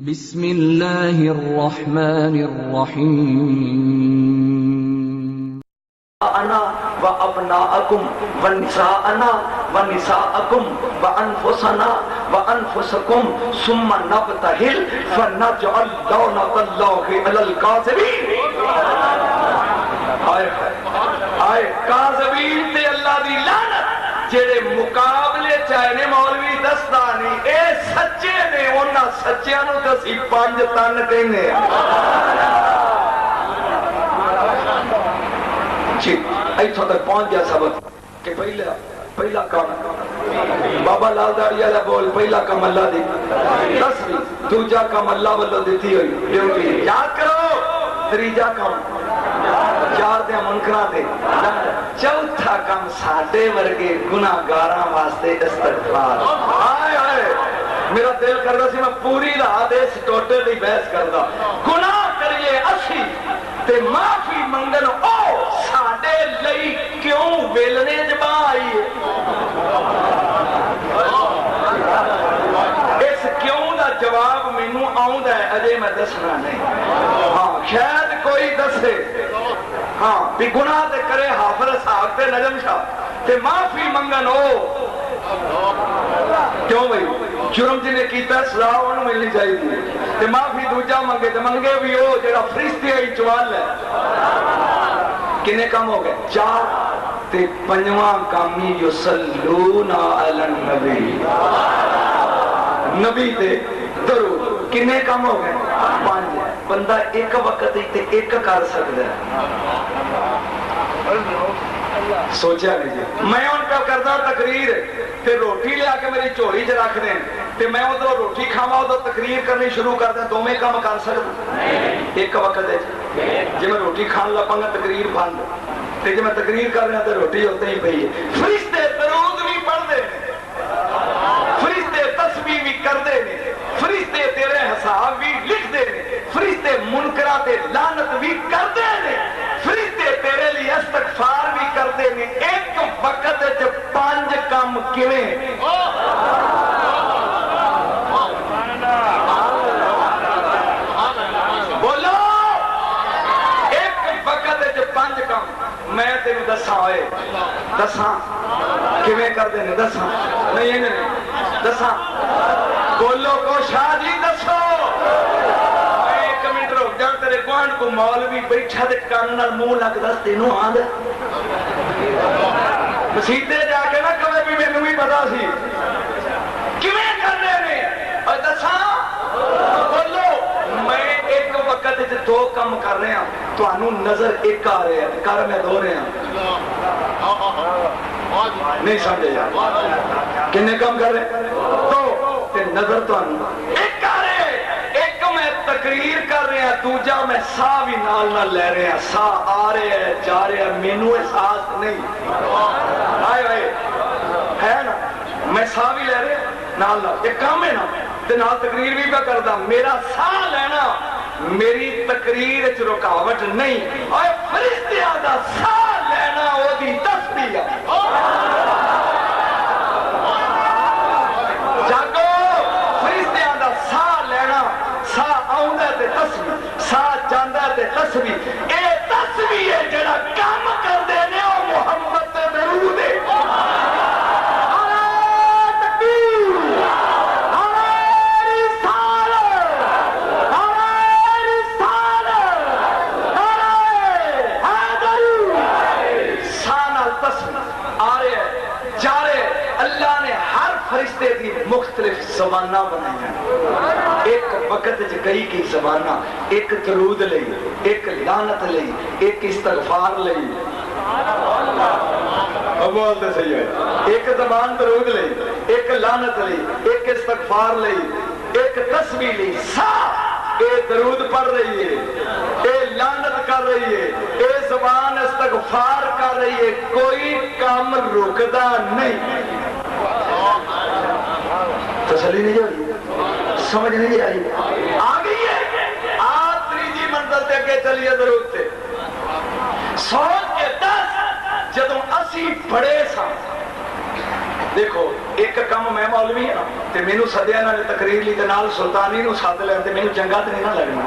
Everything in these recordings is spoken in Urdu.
بسم اللہ الرحمن الرحیم انا و ابناءکم و نساءنا و نساءکم و انفسنا و انفسکم ثم نبتہل فنجعل لعنۃ اللہ علی الکاذبین۔ آئے کاذبین تے اللہ دی لعنت جڑے مقابلے چاہنے مولوی دستا نہیں اے سچے نے انہاں سچیاں نوں تے اسی پنج تن کہنے جی ایتھوں تک پہنچ گیا سبق کہ پہلا کام بابا لال داڑی والا بول پہلا کام اللہ دی تصویر، دوجا کام اللہ والوں دیتی ہوئی ڈیوٹی یاد کرو، تیجا کام چار دیا منکرہ دے، چوتھا کام ساڈے ورگے گناہگاراں واسطے استغفار۔ آئے آئے میرا دل کردا سی میں پوری رات اس ٹوٹے دی بحث کردا، گناہ کریے اسی تے معافی منگن او ساڈے لئی کیوں ویلنے جبا آئی ہے؟ اس کیوں دا جواب مینوں آوندا ہے اجے میں دسنا نہیں، ہاں شاید کوئی دسے، ہاں بھی گناہ تے کرے حافظ صاحب تے نجم شاہ تے معافی منگن او کیوں بھئی جرم جنہیں کیتا ہے سزا انہوں ملنی چاہیے تے معافی دوجا منگے تے منگے بھی او جڑا فرشتے ہی چوال ہے۔ کنے کم ہو گئے؟ چار تے پنجواں کامی یصلون علی النبی، نبی تے درود۔ کنے کم ہو گئے؟ پانچ۔ بندہ ایک وقت ہی تے ایک کر سکتا ہے، سوچا نہیں جی میں ان پہ کرتا تقریر تے روٹی لیا کے میری چوری چ رکھ دیں تے میں ادھر روٹی کھاوا ادھر تقریر کرنی شروع کر دیں، دونوں کام کر سکتا ایک وقت ہے جی میں روٹی کھان لگا گا تقریر بند تے جی میں تقریر کر رہا تے روٹی ہوتے ہی پئی ہے۔ فرشتے درود بھی پڑھتے ہیں، فرشتے تسبیح بھی کرتے ہیں، فرشتے تیرے حساب بھی لکھتے ہیں، فرشتے منکرہ تے لعنت بھی کرتے ہیں، فرشتے تیرے لیے استغفار بھی کرتے ہیں۔ ایک وقت وچ پانچ کام کیویں؟ بولو ایک وقت وچ پانچ کام میں تینوں دساں ہوئے، دساں کیویں کردے نے؟ دساں نہیں دساں بولو کو شاہ جی دسو۔ ایک منٹ رک جا، تیرے گوانڈ کو مولوی بیٹھا دے کان نال منہ لگ دس تینوں آند مسیتے جا کے نہ کبھی بھی مینوں بھی پتا سی کیویں کرنے نے اور دساں بولو۔ میں ایک وقت وچ دو کام کر رہے ہاں، تانوں نظر ایک آ رہے ہیں کر میں دو رہے ہیں، نہیں سمجھے جا کنے کام کر رہے دو تے نظر تانوں ایک آ رہے، ایک میں تقریر کر رہے ہیں، دوجا میں ساہ بھی نال نہ لے رہے ہیں، ساہ آ رہے ہیں جا رہے ہیں، مینوں احساس نہیں آئے آئے ہے نا، میں ساہ بھی لے رہے ہیں نال نال ایک کام ہے نا تے نال تقریر بھی پہ کردا، میرا ساہ لینا میری تقریر وچ رکاوٹ نہیں، اور فرشتیاں دا ساہ لینا او دی تسبیح ہے۔ جاگو فرشتیاں دا ساہ لینا، ساہ آوندا تے تسبیح، ساہ جاندا تے تسبیح، اے تسبیح ہے جڑا کام کردے نے او محمد تے درود ہے۔ فرشتے دی مختلف زبانہ بنائی ہیں، ایک وقت کئی کی زبانہ، ایک درود لئی، ایک لعنت لئی، ایک استغفار لئی، اب بولتے صحیح ہے، ایک زبان درود لئی، ایک لعنت لئی، ایک استغفار لئی، ایک تسبیح لئی، سا اے درود پڑھ رہی ہے، اے لعنت کر رہی ہے، اے زبان استغفار کر رہی ہے، کوئی کام رکدا نہیں۔ تسلی نہیں جاری سمجھ نہیں آئی آ گئی ہے، آپ تیجی منزل تے اگے چلیے ضرور تے سوچ کے دس جدوں اسی بڑے سا دیکھو ایک کم میں مولوی ہاں تے مینوں سدیا انہاں نے تقریر لی تے نال سلطانی نو سد لین تے مینوں چنگا تے نہیں نہ لگنا،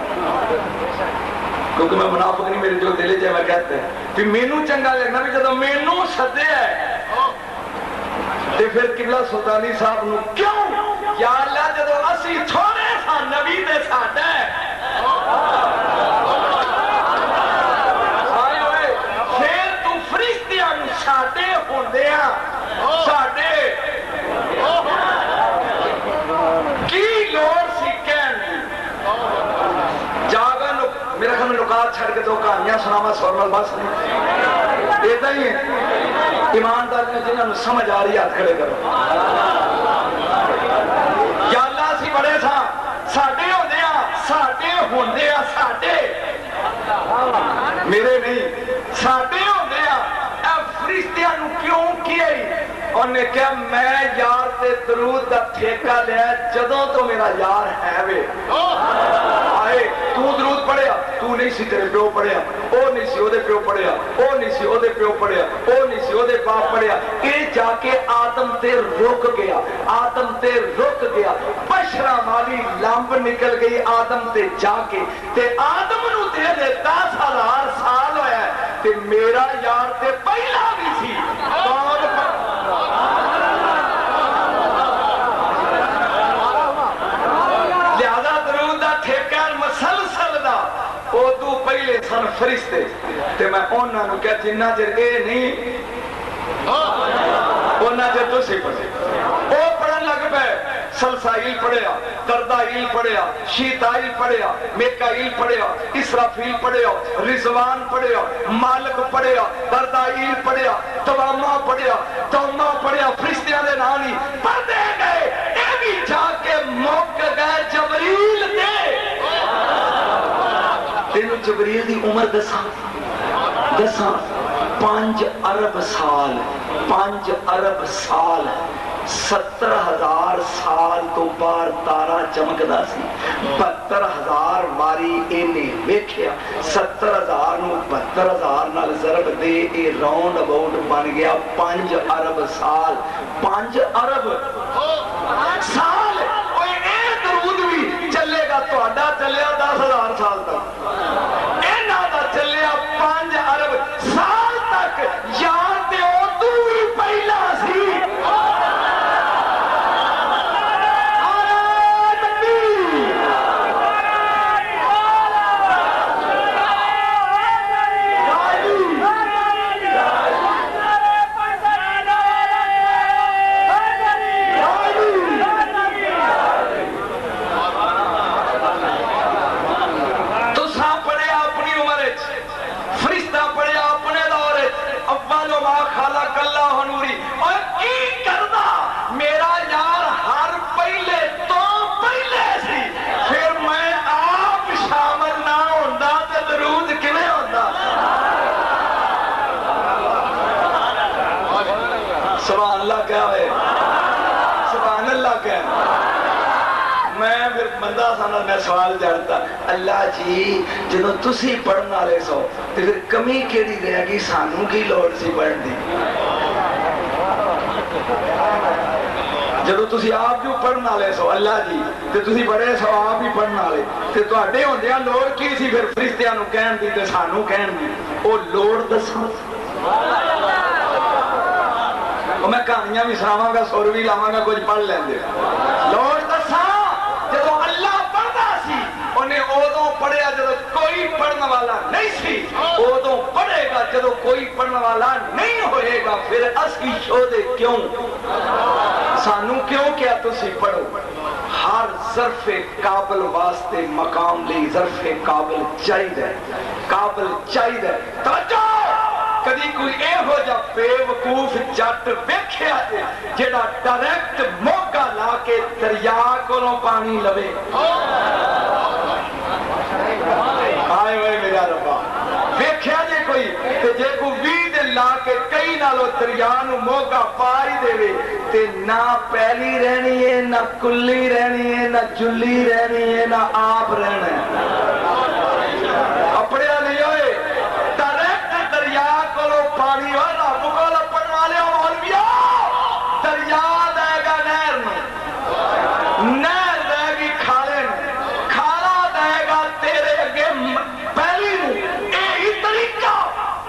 کیونکہ میں منافق نہیں، میرے جو دل چ میں کہتا ہے کہ مینوں چنگا لگنا بھی جدوں مینوں سدیا ہے تے پھر قبلہ سلطانی صاحب نو کیوں یا اللہ جدوں اسی تھوڑے سا نبی تے ساڈا ہے پھر تو فرشتیاں نو ساڈے ہوندیاں ساڈے کی لوڑ سی کہن جاگن میرا خیال نکات چھڑ کے دو کہانیاں سناوا سورمل بس نہیں ایسا ہی ہے ایماندار نے جنہوں نے سمجھ آ رہی ہاتھ کھڑے کرو یا اللہ سی بڑے سا ساڈے ہوندے آ ساڈے میرے نہیں ساڈے ہوندے آ اے فرشتیاں نو کیوں کیا انہوں نے کہا میں یار تے درود دا ٹھیکہ لیا جدوں تو میرا یار ہے وے آئے تو درود پڑھیا تو نہیں سی تیرے پیو پڑھیا او نہیں سی او دے پیو پڑھیا او نہیں سی او دے پیو پڑھیا او نہیں سی او دے باپ پڑھیا اے جا کے آدم تے رک گیا بشرا مالی لمب نکل گئی آدم تے جا کے تے آدم نو دے 10,000 سال ہویا ہے تے میرا یار تے پہلا بھی سی لہذا درود دا ٹھیکہ مسلسل دا او تو پہلے سن فرشتے تے میں انہاں نو کہا جنہ چر اے نہیں انہاں چر تو سی پڑھے او پڑھن لگ پہ سلسائیل پڑھیا دردائیل پڑھیا شیطائیل پڑھیا میکائیل پڑھیا اسرافیل پڑھیا رضوان پڑھیا مالک پڑھیا دردائیل پڑھیا تواما پڑھیا توما پڑھیا فرشتیاں دے نانی پڑھ دے گئے اے بھی جا کے موک گئے جبریل دے تینوں جبریل دی عمر دساں 5 ارب سال 70,000 سال تو بار تارا چمکدا سی 72,000 ماری اینے ویکھیا 70,000 نو 72,000 نال ضرب دے اے راؤنڈ اباؤٹ بن گیا 5 ارب سال 5 ارب سال اوے اے درود بھی چلے گا تہاڈا چلیا 10,000 سال تک انہاں دا چلیا 5 ارب سال تک یار تے او تو بھی پہلا سی میں سوال جانتا اللہ جی جنہوں تسی پڑھنا لے سو تو پھر کمی کیڑی رہے گی سانوں کی لوڑ سی پڑھ دی جدو تسی آپ جو پڑھنا لے سو اللہ جی تو تسی بڑے سو آپ ہی پڑھنا لے تو اڈے ہوندے ہیں لوڑ کی سی پھر فرشتیاں نو کہن دی تو سانوں کہن دی او لوڑ دسو میں کہانیاں بھی سناواں گا سور بھی لاواں گا کچھ پڑھ لیں دے لوڑ دسا جدو اللہ پڑھنا سی انہیں اودوں پڑھیا جدو کوئی پڑھنے والا نہیں سی اودوں پڑھے گا جدو کوئی پڑھنے والا نہیں ہوئے گا پھر اسی شودے کیوں سانوں کیوں کیا تسی پڑھو ہر ظرف قابل واسطے مقام لی ظرف قابل چاہیے توجہ کدی کوئی اے ہو جا بے وقوف جٹ ویکھیا جڑا ڈائریکٹ موقع لا کے دریا کولوں پانی لوے آئے ہوئے میرا ربا ویکھیا جے کوئی تے جے کو 20 دن لا کے کئی نالو دریا نو موقع پائی دے وے تے نہ پہلی رہنی ہے نہ کلی رہنی ہے نہ جلی رہنی ہے نہ آپ رہنا ہے اپنے نہیں ہوئے پانی ہو رب کو لپن والے مولویوں دریا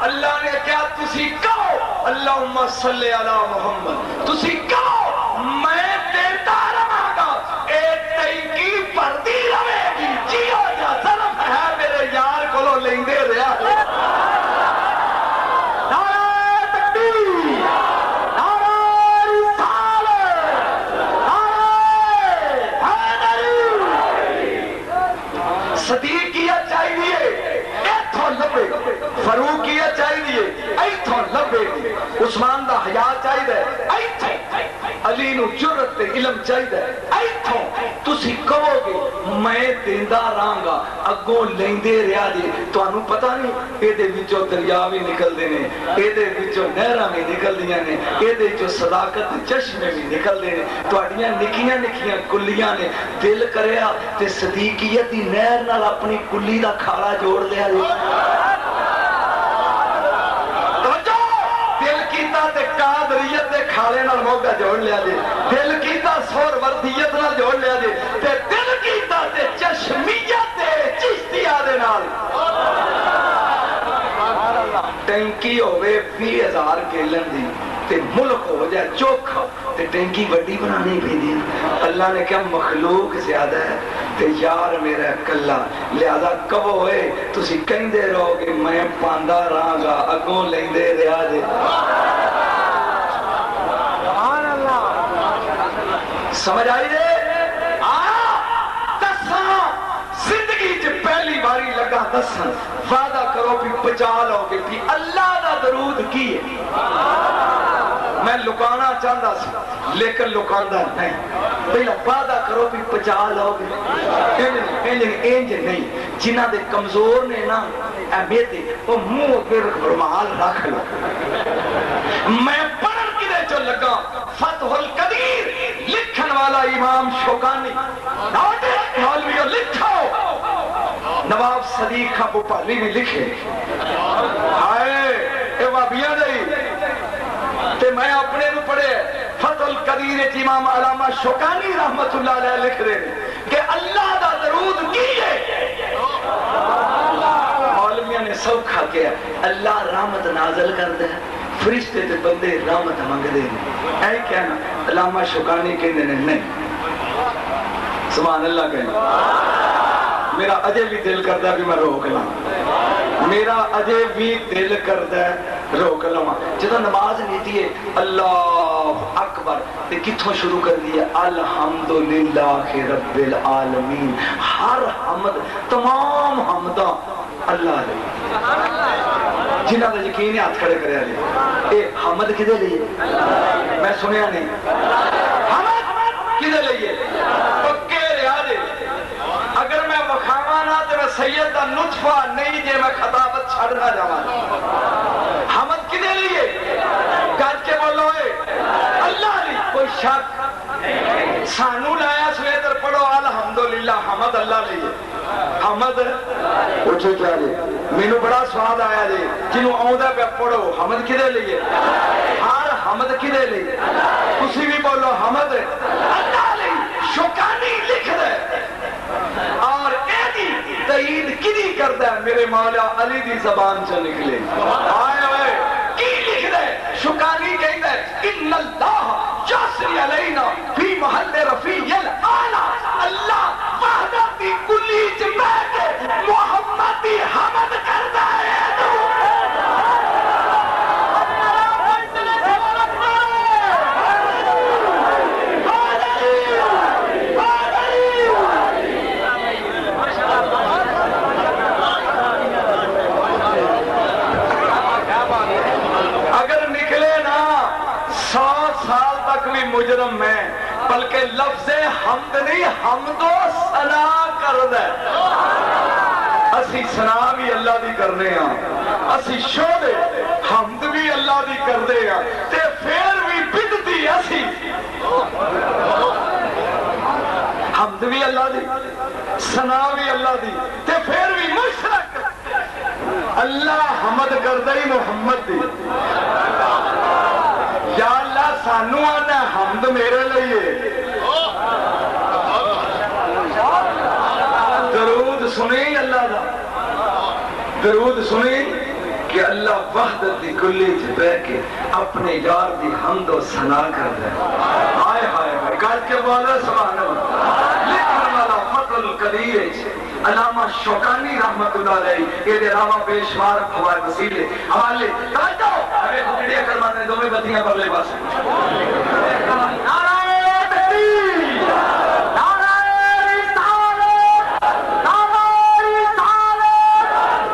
اللہ نے کیا تسی کہو اللہم صلی علی محمد، تسی کہو میں دیتا رہا گا، اے ٹینکی پردی رہے گی، جیو جا ظلم ہے میرے یار کو لیندے رہا ہے۔ نعرہ تکبیر، نعرہ رسالت، نعرہ حیدری۔ صدیقیہ چاہیے ایتھوں لبے، فاروقیہ چاہیے ایتھوں لبے، عثمان دا حیا چاہیے ایتھوں، علی نو جرت تے علم چاہیے ایتھوں۔ تسی کہو گے میں دیندا رہاں اگوں لیندے رہا جی، تانوں پتہ نہیں اے دے وچوں دریا بھی نکلدے نے، اے دے وچوں نہراں بھی نکلدیاں نے، اے دے وچوں صداقت دے چشمے بھی نکلدے نے، تہاڈیاں نکیاں نکیاں کلیاں نے، دل کریا تے صدیقیت دی نہر نال اپنی کلی دا کھاڑا جوڑ لیا جی۔ قادریت دے کھالے نال موقع جوڑ لیا جے، دل کیتا سور وردیت نال جوڑ لیا جے، تے دل کیتا تے چشمیت تے چشتیہ دے نال ٹینکی ہوئے 20,000 گیلن دی تے ملک ہو جائے چوکھا تے ٹینکی وڈی بنانی بھی دی۔ اللہ نے کیا مخلوق زیادہ ہے تے یار میرا کلا، لہذا کب ہوئے تسی کہیں دے رہو گے میں پاندہ رہاں گا اگوں لیندے رہا دے۔ سمجھ آئی دے؟ دساں زندگی چ پہلی باری لگا دساں، وعدہ کرو بھی بچا لو گے بھی اللہ دا درود کی ہے۔ میں لکانا چاہتا سی لیکن لکاندہ نہیں، پہلا وعدہ کرو بھی بچا لو گے، انج نہیں، جنہ دے کمزور نے نا امیتے وہ منہ پر رومال رکھ لو۔ میں پڑھن کدے چو لگا فتح القدیر لکھن والا امام شوکانی، مولویوں لکھو، نواب صدیق ابو پالی نے لکھے، آئے اے وابیاں نہیں تے میں اپنے نو پڑھے فتح القدیر امام علامہ شوکانی رحمت اللہ علیہ لکھ رہے ہیں کہ اللہ دا درود کیے، مولویاں نے سوکھا کیا اللہ رحمت نازل کر دے، فرشتے تے بندے رحمت مانگ دے، اے کیا نا علامہ شوکانی کہنے نے نہیں، سبحان اللہ کہنے، میرا اجے بھی دل کردہ بھی میں روک لاں، میرا اجے بھی دل کردہ روک لواں، جدو نماز نیتی ہے اللہ اکبر تے کتھوں شروع کر دیا الحمدللہ رب العالمین، ہر حمد تمام حمدہ اللہ علیہ، جنہ دا یقین ہاتھ کھڑے کرے علیہ، اے حمد کدے لئیے؟ میں سنیا نہیں، حمد کدے لئیے؟ پکے رہا دے، اگر میں وکھاوانا تو میں سید دا نطفہ نہیں جے میں خطابت چھڑنا جاوانا، حمد کدے لیے؟ گاج کے بولو اے اللہ لی کوئی شک سانو لایا سویتر پڑھو الحمدللہ حمد اللہ لیے، حمد اٹھے کیا لئے، مینو بڑا سواد آیا لئے، جنہوں آؤں پہ پڑھو حمد کدے لیے؟ ہر حمد کدے لیے؟ کسی بھی بولو حمد اللہ لیے، شوکانی لکھ دے اور ایدی تئید کدی کردہ ہے میرے مولا علی دی زبان سے نکلے، آئے ہوئے کی لکھ دے، شوکانی کہتے ہیں ان اللہ جاسری علینا فی محل رفیع العالی، اللہ وحدتی کلی جمعے محمدی حمد کردہ ہے۔ مجرم میں بلکہ لفظ حمد نہیں حمد و ثنا کر دے، اسی ثنا بھی اللہ دی کرنے ہاں، اسی شعبے حمد بھی اللہ دی کر دے ہاں، تے پھر بھی بدتی اسی حمد بھی اللہ دی ثنا بھی اللہ دی تے پھر بھی مشرک اللہ حمد کر دے محمد دی، یا اللہ سانو آنا حمد میرے لئیے، درود سنیں اللہ دا، درود سنیں کہ اللہ وحدت دی کلی چ بہ کے اپنے یار دی حمد و ثنا کردا ہے. ہائے ہائے ہائے کر کے بولو سبحان اللہ. لکھن والا فضل القدیر علامہ شوکانی رحمت اللہ علیہ یہ علاوہ بے شمار فوائد وسیلے حوالے توجہ ارے ویڈیو کروانے دو میں بتیاں پرلے پاس. نعرہ تکبیر نعرہ رسالت نعرہ رسالت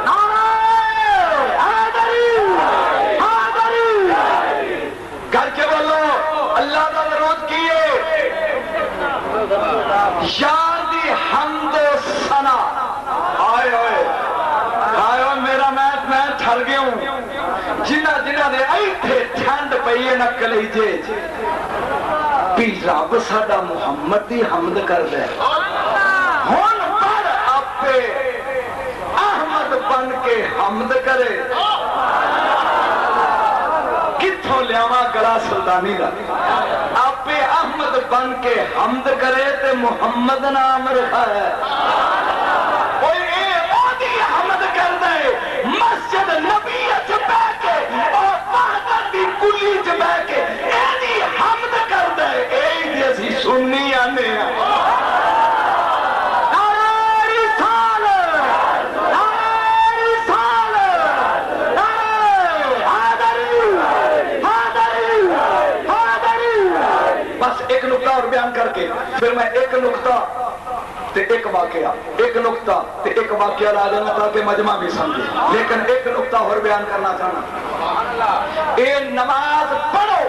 نعرہ حیدری حیدری کر کے بولو اللہ کا درود کیے یار دی حمد و ثنا. آئے ہوئے آئے ہوئے میرا میں ٹھر گیا ہوں جنہ نے ایتھے ٹھنڈ پئی ہے نہ کلیجے بھی رب ساڈا محمد دی حمد کر دے. ہن پر اپے احمد بن کے حمد کرے کتھوں لیاواں گلا سلطانی دا. اپے احمد بن کے حمد کرے تے محمد نام رکھا ہے. حمد کر دے مسجد نبی چ بہ کے اور وحدت دی کلی چ بہ کے ایدی حمد کر دے ایدی اسی سننی آنے ہیں. بس ایک نقطہ اور بیان کر کے پھر میں ایک نقطہ تے ایک واقعہ ایک نقطہ تے ایک واقعہ لا دینا تاکہ مجمع بھی سمجھے. لیکن ایک نقطہ اور بیان کرنا چاہنا. اے نماز پڑھو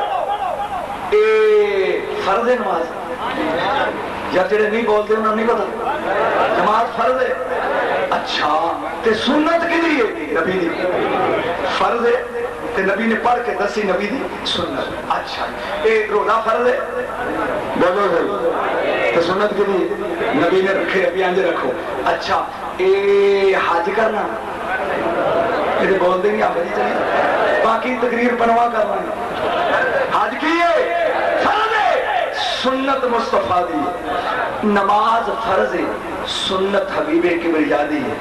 اے فرض نماز یا جڑے نہیں بولتے انہوں نہیں پتا نماز فرض ہے. اچھا تے سنت کدی ہے نبی دی فرض ہے تے نبی نے پڑھ کے دسی نبی دی سنت. اچھا اے روزہ فرض ہے بولو تو سنت کے لیے نبی نے رکھے ابھی آنجے رکھو. اچھا اے حج کرنا یہ بول دیں گے آپ جی چلیے باقی تقریر پنوا کرنا حج کیے فرض ہے سنت مصطفیٰ دی. نماز فرض ہے سنت حبیب کبریا دی ہے.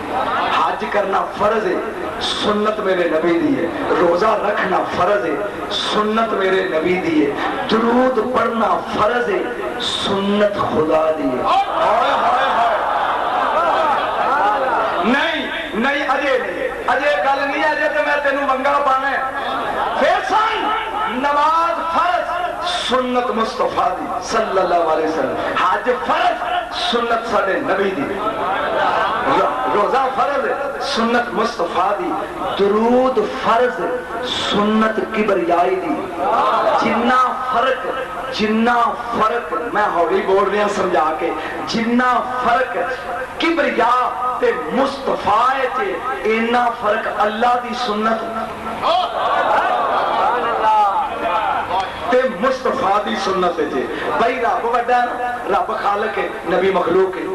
حج کرنا فرض ہے سنت میرے نبی دی ہے. روزہ رکھنا فرض ہے سنت میرے نبی دی ہے. درود پڑھنا فرض ہے سنت خدا دی ہے. نہیں نہیں اجے گل نہیں اجے تو میں تینوں منگا پانا ہے. پھر سن نماز فرض سنت مصطفیٰ دی صلی اللہ علیہ وسلم. حج فرض سنت ساڈے نبی دی. روزہ فرض سنت مصطفیٰ دی. درود فرض سنت کبریائی دی. جنہ فرق میں ہولی بول رہا سمجھا کے جنہ فرق کبریا تے مصطفیٰ تے اینا فرق اللہ دی سنت تے مصطفیٰ دی سنت ہے. بھائی رب وڈا رب خالق ہے نبی مخلوق ہے.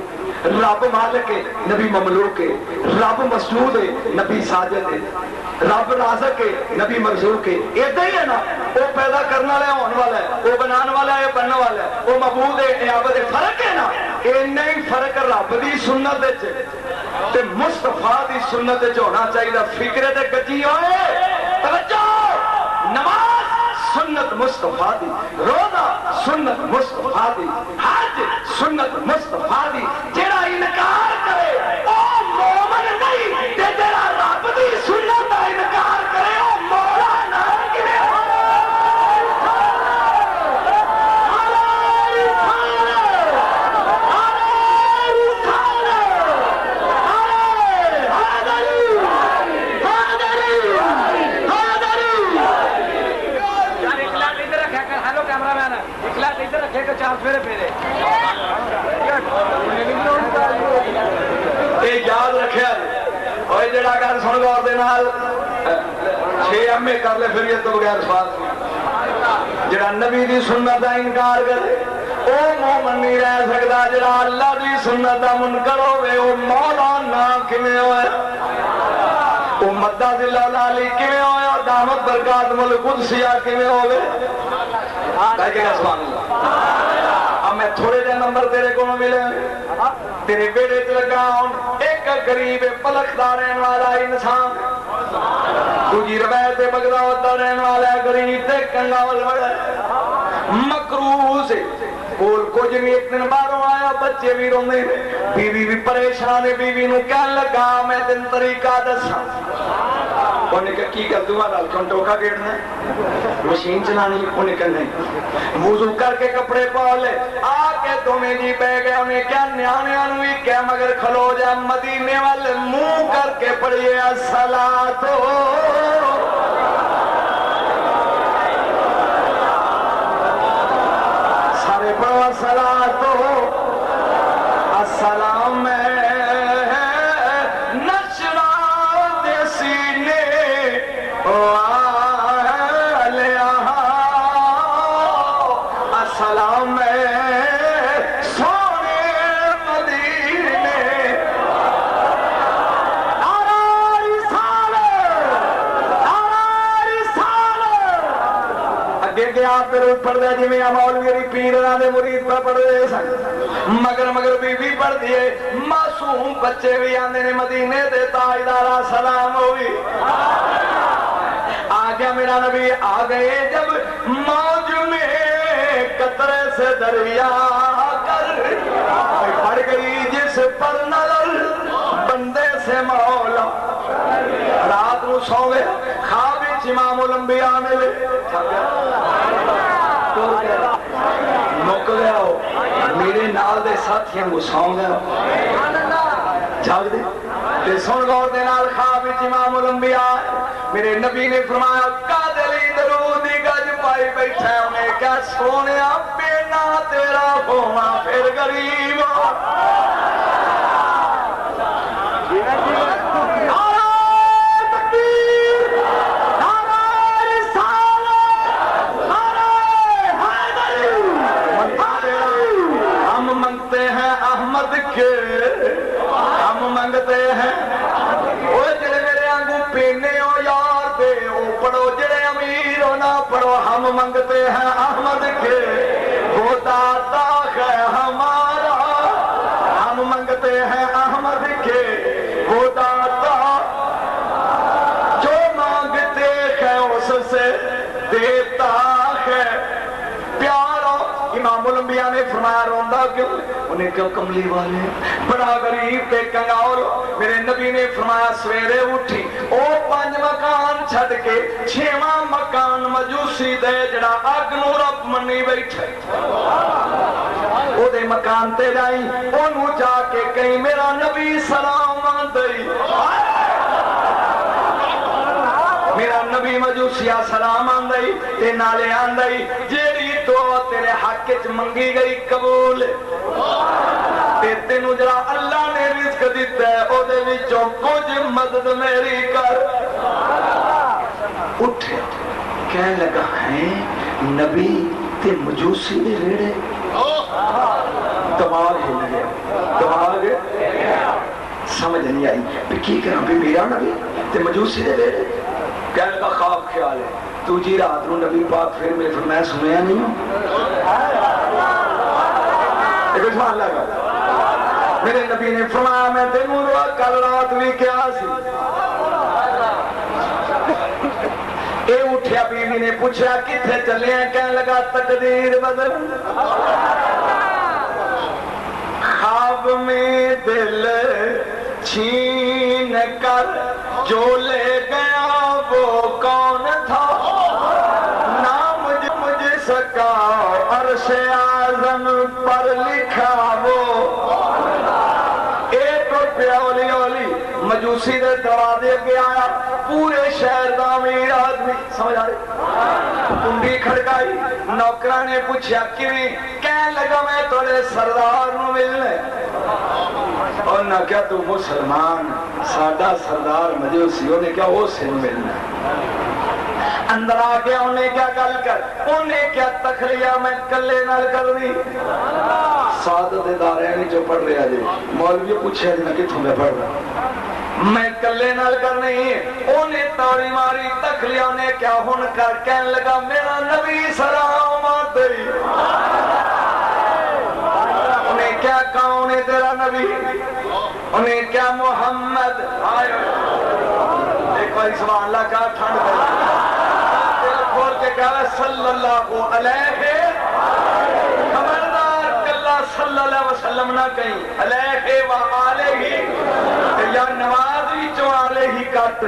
رب مالک ہے نبی مملوک ہے. رب مسجود ہے نبی ساجد ہے. رب رازق ہے نبی مرزوق ہے. ایسا ہی ہے نا وہ پیدا کرنے والا ہے ہونے والا ہے وہ بنانے والا ہے بننے والا ہے وہ معبود ہے عبادت ہے. فرق ہے نا اینا ہی فرق رب دی سنت تے مصطفیٰ دی سنت ہونا چاہیے. فکر تے گجی ہوئے توجہ. نماز سنت مصطفیٰ دی. روزہ سنت مصطفیٰ دی. حج سنت مصطفیٰ دی. جڑا انکار کرے او مومن نہیں تے جڑا رب دی سنت دا انکار کرے او مولا نہ کیویں ہونا. یاد رکھے اور جڑا گل سن غور دے نال 6 ایم اے کر لے پھر یہ تو بغیر سوال جڑا نبی دی سنت دا انکار کرے او مومن نہیں رہ سکتا. جڑا اللہ دی سنت دا منکر ہوے او مولا نہ کیویں ہوئے. او مدہ ذل علی کیویں ہوئے. دامت برکات ملک قدسیہ کیویں ہوئے. سبحان اللہ. اب میں تھوڑے دے نمبر تیرے کو ملے تیرے بیڑے چ لگا. ایک غریب پلک دارین والا انسان دوجی روایت بغداد دا رہن والا غریب تے کنگال بڑا مکروز کول کچھ بھی ایک دن باہروں آیا بچے بھی روندے بیوی بھی پریشان ہے بیوی نو کہن لگا میں تین طریقہ دساں انہیں کہا کی کر دوں ڈال کنٹو کا گیڑنا ہے مشین چلانی انہیں کہا نہیں وضو کر کے کپڑے پا لے آکے تمہیں جی بے گئے انہیں کیا نیانے انوی کیا مگر کھلو جائے مدینے والے منہ کر کے پڑھئے الصلاۃ سارے پڑھو الصلاۃ السلام السلام سونے مدینے نعرہ رسالت اگے گیا پھر پڑھ دیا جی میں مولوی پیراں دے مرید پر پڑھ دے سن مگر بی بی پڑھ دیے معصوم بچے بھی آندے نے مدینے دے تاجدار سلام ہوئی آ گیا میرا نبی آ گئے جب موج میں قطرے سے دریا کر پڑ گئی جس پر نظر بندے سے مولا رات نو سوے خواب امام الانبیاء ملے مک گیا ہو میرے نال دے ساتھیاں کو سو گیا جاگ دے تے سن غور دے نال خواب امام الانبیاء میرے نبی نے فرمایا قادلی درودی گج پائی بیٹھا ہے انہیں کہا سونیا بینا تیرا ہونا پھر غریب نعرہ تکبیر نعرہ رسالت نعرہ حیدری ہم منگتے ہیں احمد کے ہم منگتے ہیں وہ جڑے میرے آنگو پینے ہو یار دے او پڑھو جڑے امیر ہو نہ پڑھو ہم منگتے ہیں احمد کے وہ داتا ہے ہمارا ہم منگتے ہیں احمد کے وہ داتا جو مانگتے ہیں اس سے دیتا ہے پیارا امام الانبیاء نے فرمایا روندہ کیوں انہیں کیوں کملی والے بڑا غریب تے کنگال میرے نبی نے فرمایا سویرے اٹھی او 5 مکان چھڑ کے 6واں مکان مجوسی دے جڑا اگ نو رب منی بیٹھے او دے مکان تے جائی اونوں جا کے کہیں میرا نبی سلام آندئی میرا نبی مجوسیا سلام آندئی تے نالے آندئی جیڑی دعا تیرے حق وچ منگی گئی قبول تینوں جڑا اللہ نے رزق دیتا ہے او دے وچوں کچھ مدد میری کر اٹھے کہنے لگا ہے نبی تے مجوسی دے ریڑے دماغ ہل گیا دماغ سمجھ نہیں آئی پھر کی کروں پھر میرا نبی تے مجوسی دے ریڑے کہنے لگا خواب خیال ہے تو جی رات نو نبی پاک پھر میں سنیا نہیں ہوں ایک سوال لگا میرے نبی نے فرمایا میں تینوں کل رات بھی کیا سی اے اٹھیا بیوی نے پوچھا کتھے چلے ہیں کہنے لگا تقدیر بدل خواب میں دل چھین کر جو لے گیا وہ کون تھا نہ مجھ سکا عرش اعظم پر لکھا وہ اولی اولی مجوسی دے دروازے کے آیا پورے شہر دا امیر آدمی سمجھ آ رہی کنڈی کھڑکائی نوکرا نے پوچھا کیویں کہنے لگا میں تھوڑے سردار نو ملنے اور نہ کیا تو مسلمان ساڈا سردار مجوسی انہیں کیا وہ سے ملنا اندر آ گیا انہیں کیا گل کر انہیں کیا تخلیہ میں کلے نال کرنی سعادت دارین جو پڑھ رہا جی مولوی پوچھے جی میں کتوں میں پڑھ رہا میں کلے نال کرنی انہیں تاڑی ماری تخلیہ نے کیا ہن کر کہنے لگا میرا نبی سلام آدھئی انہیں کیا کون ہے تیرا نبی انہیں کیا محمد آئے ایک بار سبحان اللہ کا ٹھنڈ دل کھول کے کہا صلی اللہ علیہ خبردار کلا صلی اللہ علیہ وسلم نہ کہیں علیہ وآلہ یا نماز بھی جو آلہ ہی کٹ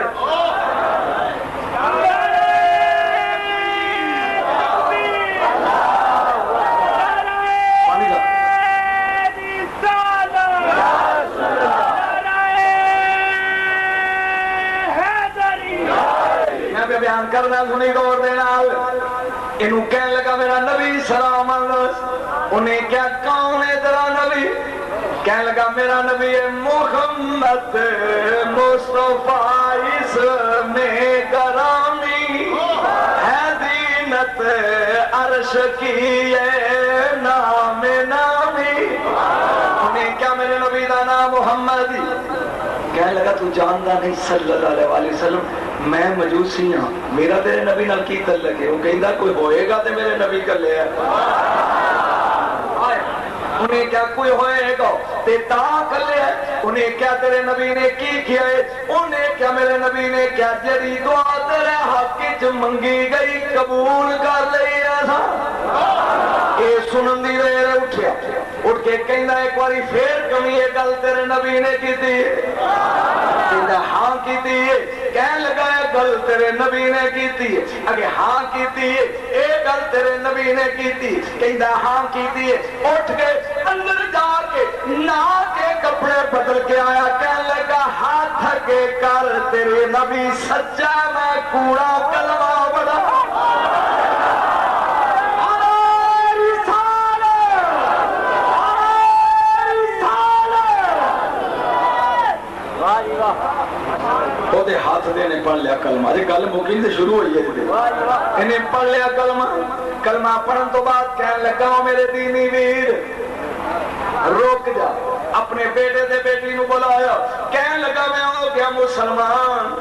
بیان کرنا سنی گور دینا انہوں کہنے لگا میرا نبی سلام علیہ انہیں کیا کون ہے تیرا نبی کہنے لگا میرا نبی محمد مصطفیٰ اسم گرامی ہے دینت عرش کی نام نامی انہیں کیا میرے نبی دا نام محمد کہنے لگا تو جاندہ نہیں صلی اللہ علیہ وسلم میں مجوسی ہاں میرا تیرے نبی نال کی تعلق ہے وہ کہندا کوئی ہوئے گا تے میرے نبی کا لے انہیں کیا کوئی ہوئے گا تے تا کر لے انہیں کیا تیرے نبی نے کی کیا ہے انہیں کیا میرے نبی نے کیا جری دعا تیرے حق وچ منگی گئی قبول کر لئی ایسا اے سنن دی ویر اٹھیا اٹھ کے کہندا ایک باری پھر کمی یہ گل تیرے نبی نے کیتی کہندا ہاں کیتی ہے کہنے لگا ہے گل تیرے نبی نے کیتی ہے اگے ہاں کیتی ہے اے گل تیرے نبی نے کیتی کہندا ہاں کیتی ہے اٹھ کے اندر جا کے نہا کے کپڑے بدل کے آیا کہنے لگا ہاتھ اگے کر تیرے نبی سچا میں کوڑا کلمہ بڑا ہاتھ دینے پڑھ لیا کلمہ گل مکین سے شروع ہوئی ہے انہیں پڑھ لیا کلمہ پڑھن تو بعد کہنے لگا میرے دینی ویر روک جا اپنے بیٹے دے بیٹی نو بلایا کہنے لگا میں ہو گیا مسلمان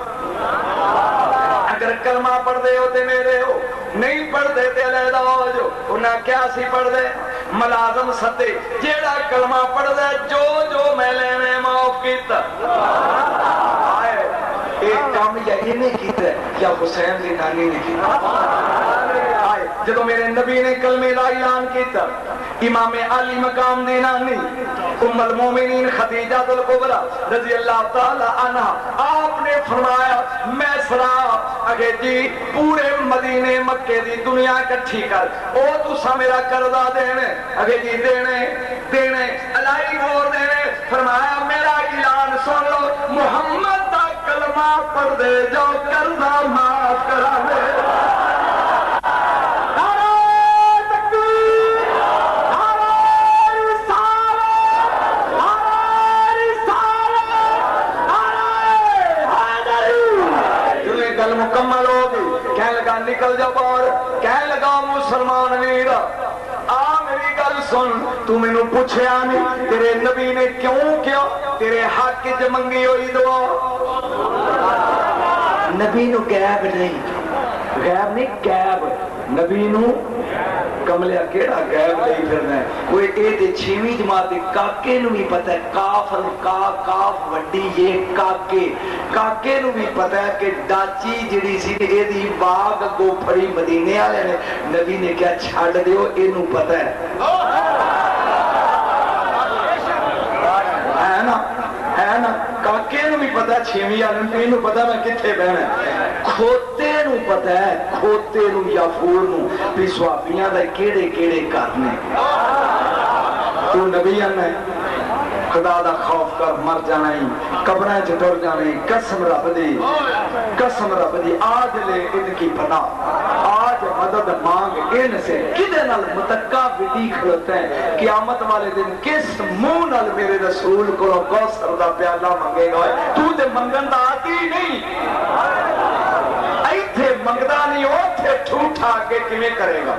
اگر کلمہ پڑھ دے ہوتے میرے ہو نہیں پڑھ دے تے علیحدہ ہو جو انہاں کیا سی پڑھ دے ملازم ستے جیڑا کلمہ پڑھ دے جو میں لینے معاف کیتا ایک کام یا انہیں کیتا ہے یا حسین دی نانی نے کیتا جدو میرے نبی نے کلمے دا اعلان کیتا امام علی مقام دی نانی ام المومنین خدیجہ الکبریٰ رضی اللہ تعالی عنہ آپ نے فرمایا میں سرا اگے جی پورے مدینے مکے دی دنیا کٹھی کر او تسا میرا قرضہ دینے اگے جی دینے الائی مور دینے فرمایا میرا اعلان سن لو محمد دا کلمہ پڑھ دے جو قرضہ معاف کرا دے مکمل ہوگی کہنے لگا نکل جا باہر کہنے لگا مسلمان ویر آ میری گل سن تو میں نو پوچھیا نہیں تیرے نبی نے کیوں کیا تیرے حق وچ منگی ہوئی دعا نبی نو غیب نہیں غیب نبی نو کملیا کیڑا غیب نہیں پھرنا ہے کوئی اے تے 6ویں جماعت دے کاکے نو بھی پتہ ہے کاف وڈی یہ کاکے نو بھی پتہ ہے کہ ڈاچی جڑی سی اے دی باغ گو پھڑی مدینے والے نے نبی نے کیا چھڑ دیو اے نو پتہ ہے نا کاکے نو بھی پتہ 6ویں والے نو پتہ میں کتھے بہنا کھوتے نو پتہ ہے کھوتے نو یا پھول نو بھی سوابیاں دے کیڑے کرنے تو نبی ہے خدا دا خوف کر مر جانا ہی قبریں چٹر جانے قسم رب دی آج لے ان کی پناہ آج مدد مانگ ان سے کدے نال متقع بھی کھلتے ہیں قیامت والے دن کس منہ نال میرے رسول کو کوثر دا پیالہ مانگے گا تو دے منگن دا آتی نہیں ایتھے منگدا نہیں اوتھے ٹھوٹا کے کیویں کرے گا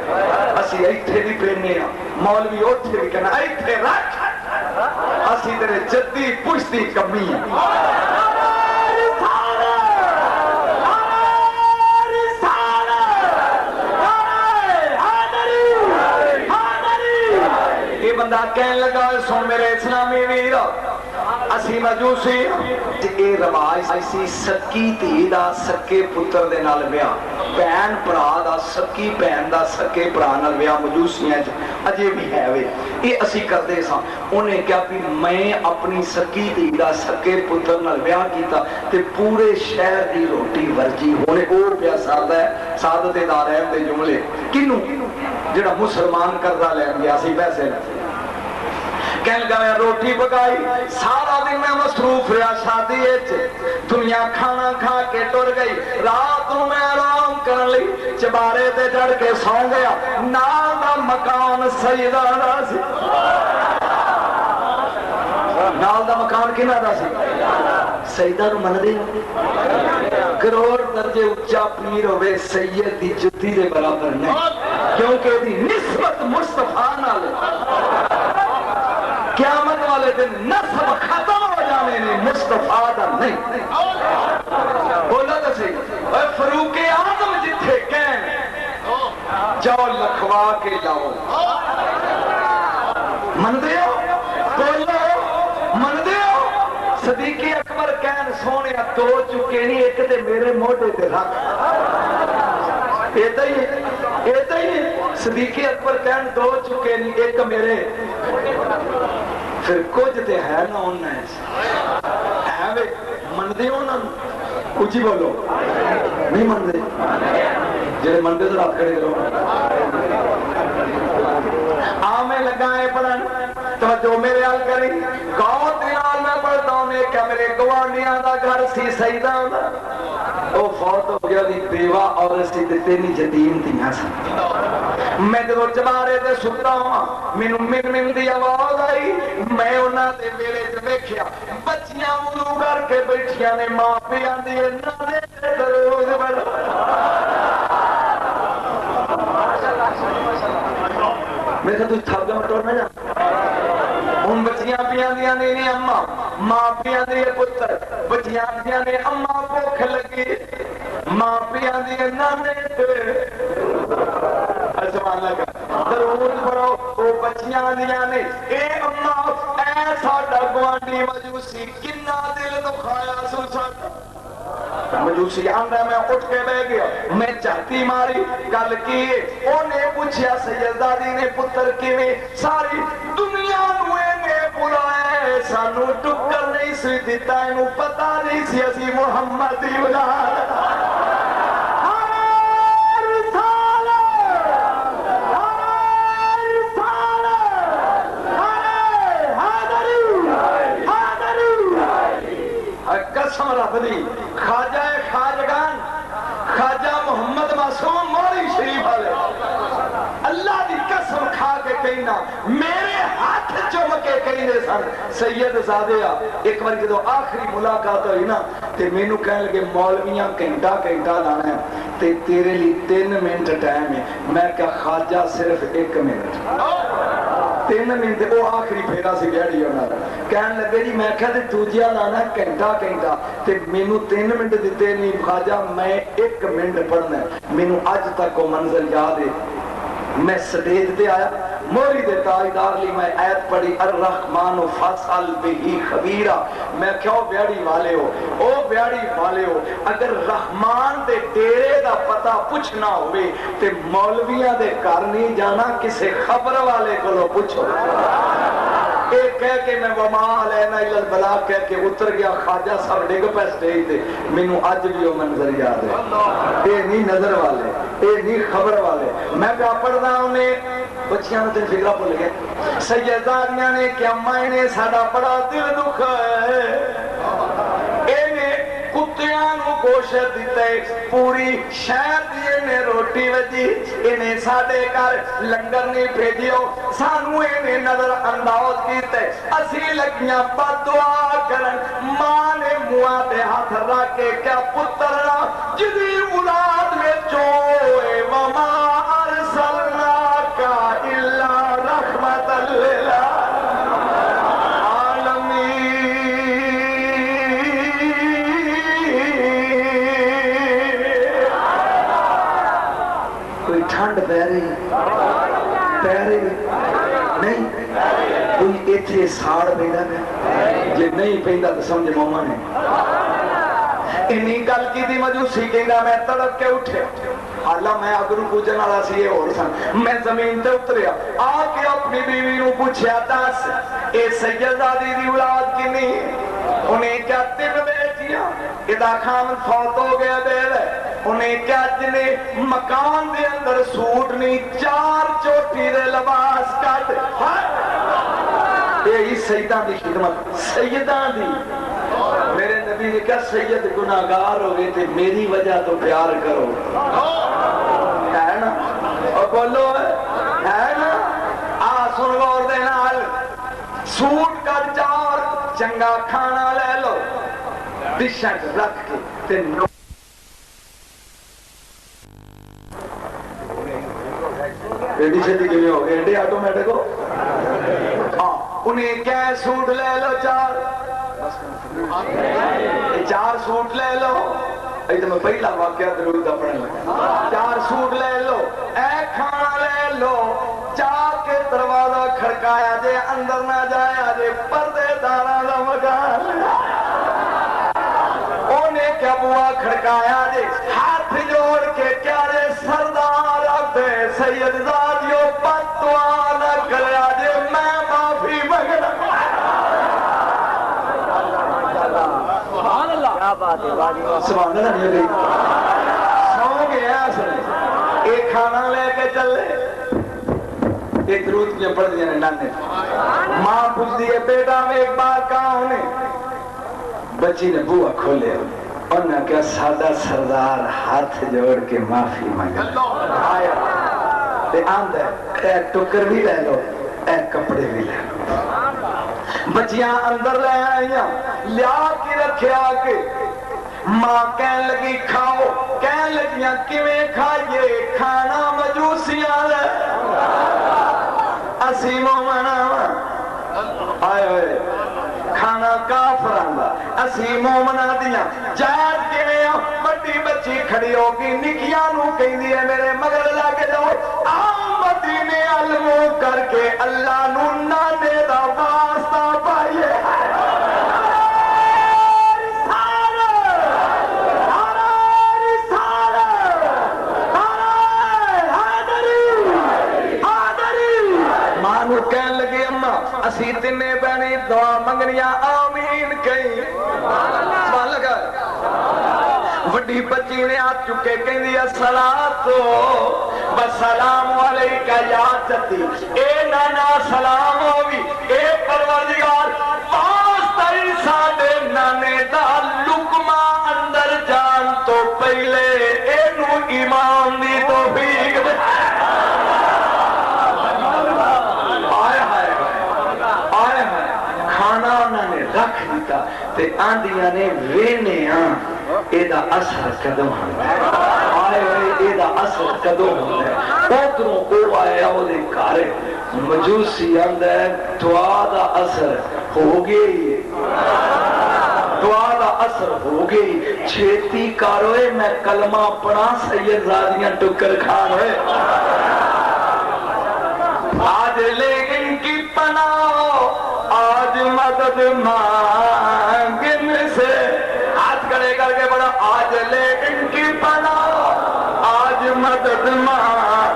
اسی ایتھے نہیں پہننے ہاں مولوی اوتھے بھی کہنا ایتھے رکھ اسی تیرے جدی پشتی کمی ہے یہ بندہ کہنے لگا سن میرے اسلامی ویر اسی مجوسی تے اے رواج ایسی سکی دھی دا سکے پتر دے نال ویاہ بہن بھرا دا سکی بہن دا سکے بھرا نال ویاہ مجوسیاں اجے بھی ہے وے یہ اسی کردے ساں انہیں کیا بھی میں اپنی سکی دھی دا سکے پتر نال ویاہ کیتا تے پورے شہر دی روٹی ورجی ہونے اور پیا سادہ ہے سعادت دارین دے جملے کنوں جڑا مسلمان کردہ لین گیا سی پیسے نہ کہنے لگا میں روٹی پکائی سارا دن میں مصروف رہا شادی دنیا کھانا کھا کے ٹر گئی رات میں آرام کر لی چبارے تے چڑھ کے سو گیا نال دا مکان سیدہ دا سی نال دا مکان کنا دا سی سیدہ نو من دے کروڑ درجے اچا پیر ہوئے سید دی جتی دے برابر نہیں کیونکہ دی نسبت مصطفیٰ نال قیامت والے دن نسب ختم ہو جانے نے مصطفیٰ دا نہیں بولا تو صحیح اے فروق اعظم جتھے کہیں جاؤ لکھوا کے لاؤ من دے ہو بولو من دے ہو صدیق اکبر کہن سونے دو چکے نہیں ایک تے میرے موٹے تے رکھ ایتا ہی صدیق اکبر کہن دو چکے نہیں ایک میرے پھر کچھ تے ہے نا ہونا ہے وے مندے ہونا کچھ ہی بولو نہیں مندے جڑے مندے تو رات کھڑے رہو آمیں لگائیں پڑھن توجہ میرے حال کریں گاؤں تیال میں پڑھتا ہوں نے کیا میرے گوانیاں دا گھر سی سیدہ او فوت ہو گیا دی بیوہ اور سی دیتے نہیں جدیم تیاں سا میں جو چبارے دے سکتا ہوں من دی آواز آئی میں انہاں دے میرے جمعے کیا بچیاں ملو کر کے بیٹھیاں نے ماں پیاں دی نانے دروز بڑھ میں کہا تو تھاپ گیا مٹور نہ جا ان بچیاں پیاں دیا نہیں اممہ ماں پیاں دیا پتر بچیاں دیا نے اممہ بھوک لگی ماں پیاں دیا نانے سبحان اللہ کا درود پڑھو وہ بچیاں دیا نے اے اممہ اے ساڑھا گوانڈی مجوسی کنہ دل دکھایا سو ساڑھا مجوسی آندہ میں اٹھ کے بے گیا میں چاہتی ماری گل کی انہیں پوچھیا سیدادی نے پتر کی میں ساری دنیا نوے نے بلائے سانو ٹکر نہیں سی دیتا انہوں پتا نہیں سی اسی محمد اولاد قسم رب دی خواجہ خواجگان خواجہ محمد معصوم موری شریف والے اللہ دی قسم کھا کے کہنا میرے ہاتھ چوم کے کہنے سن سید زادیہ ایک بار جدو آخری ملاقات ہوئی نا تے میں نو کہنے لگے مولویاں گھنٹہ لانا ہے تے تیرے لی 3 منٹ ٹائم ہے میں کہا خواجہ صرف 1 منٹ 3 منٹ وہ آخری پھیرا سی بیڑی ہونا کہنے لگے جی میں کہا تے توجیہ لانا گھنٹہ تے مینو 3 منٹ دیتے نہیں خواجہ میں 1 منٹ پڑھنا ہے مینو آج تک وہ منظر یاد ہے میں سٹیج دے آیا موری دے تاجدار لی میں آیت پڑھی الرحمن فاسال بہی خبیرہ میں کیوں بیڑی والے ہو اگر رحمان دے ڈیرے دا پتہ پوچھنا ہوئے تے مولویاں دے گھر نہیں جانا کسے خبر والے کو لو پوچھو ایک کہہ کے میں وما علینا الا البلاغ کہہ کے اتر گیا خواجہ سب ڈگ پہ سٹیج دے مینوں اج بھی وہ منظر یاد ہے اے نہیں نظر والے اے نہیں خبر والے میں کہا پڑھنا انہیں بچیاں نے تین فکرہ بھول گئے سیدادیاں نے کہ اماں نے ساڑا بڑا دل دکھ ہے کتیاں نو گوشت دیتے پوری شہر دیئے نے روٹی وجی انہیں ساڑے کر لنگر نہیں بھیجیو سانو انہیں نظر انداز کیتے اسی لگیاں بدعا کرن ماں نے مواں دے ہاتھ رکھے کیا پترہ جدی اولاد میں چوئے وما ارسلناک الا رحمت اللہ ٹھنڈ پیرے نہیں کوئی ایتھے ساڑ بیڑا میں جی نہیں پہندا تو سمجھ مومن ہے انی گل کی دی مجوسی کہندا میں تڑپ کے اٹھے حالا میں اگرو پوجن والا سی یہ اور سن میں زمین تے اتریا آ کے اپنی بیوی نو پوچھیا دس اے سیدزادی دی اولاد کتنی انہیں کیا 3 بیٹیاں ادا خان فوت ہو گیا دے انہیں کیا جنے مکان دے اندر سوٹ نہیں 4 چوٹی دے لباس کٹ یہی سیدان دی خدمت سیدان دی میرے نبی نے کہا سید گناہگار ہو گئے تھے میری وجہ تو پیار کرو ہے نا اور بولو ہے نا سن غور دے نال سوٹ کا 4 چنگا کھانا لے لو ڈشاں رکھ کے تے ایڈی چھتی کیوں ہو گئے ایڈی آٹومیٹک ہو انہیں کیا سوٹ لے لو 4 سوٹ لے لو ایسے میں پہلا واقعہ درود اپنے لگا 4 سوٹ لے لو اے کھانا لے لو چاہ کے دروازہ کھڑکایا جے اندر نہ جایا جے پردے دارا دا مکان انہیں کیا بوا کھڑکایا جے ہاتھ جوڑ کے کیا جے سردار اپنے سید زادیوں پتوان کریا جے میں معافی مگنا سبحان اللہ نہیں گئی سو گیا اصل ایک کھانا لے کے چلے ایک درود میں پڑھ دیا نانے ماں پوچھ دیئے بیٹا میں ایک بار کہاں انہیں بچی نے بوا کھولے اور نہ کیا سادہ سردار ہاتھ جوڑ کے معافی مانگا آیا تے آندہ ایک ٹکر بھی لے لو ایک کپڑے بھی لے لو بچیاں اندر لے آئیاں لیا کی رکھے آگے ماں کہنے لگی کھاؤ کہنے لگیاں کیویں کھائیے کھانا مجوسیاں لے اسی مومنہ آئے ہوئے کھانا کافران دا اسی مومنہ دیا جائد کے لئے بڑی بچی کھڑی ہوگی نکیاں نو کہیں دیئے میرے مگر لاکے جاؤ آم مدینے علمو کر کے اللہ نو نانے دا واسطہ پائیے کہنے لگے اممہ اسی تنے بہنی دعا منگنیاں آمین کہیں سبحان لگا وڈی بچی نے آت چکے کہیں دیا صلاتو بسلام علیکہ یا جتی اے نانا سلام ہوگی اے پروردگار واسطہ ساڑے نانے دا لکمہ اندر جان تو پہلے اے نو ایمان دی تو بھیگ دے رکھ دیتا تے آندیاں نے وینے ایدہ اثر قدم ہوتا ہے آئے ہوئے ایدہ اثر قدم ہوتا ہے اوتروں کو آئے آؤدے کارے مجوسی اندر دعا دا اثر ہو گئی دعا دا اثر ہو گئی چھیتی کاروئے میں کلمہ پڑھا سید زادیاں ٹکر کھان ہوئے آج لے ان کی پناہ آج مدد مانگن سے ہاتھ کھڑے کر کے بڑا آج لے ان کی پناہ آج مدد مانگ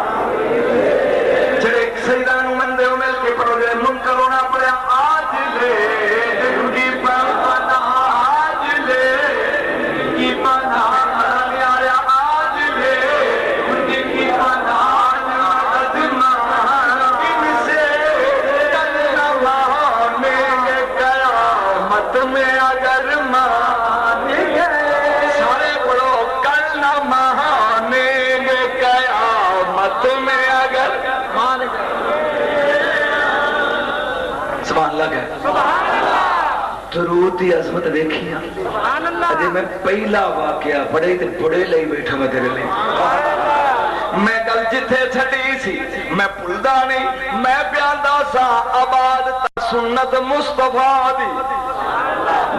چھڑے سیدان مندے ہو مل کے پڑھو جائے منکر ہونا پڑے آج لے ان کی پناہ آج لے ان کی پناہ سبحان اللہ ہے درود دی عظمت دیکھیا اجے میں پہلا واقعہ بڑے تے بڑے لئی بیٹھا میں تیرے لئی میں گل جتھے چھٹی سی میں پلدا نہیں میں پیاندا سا آباد سنت مصطفیٰ دی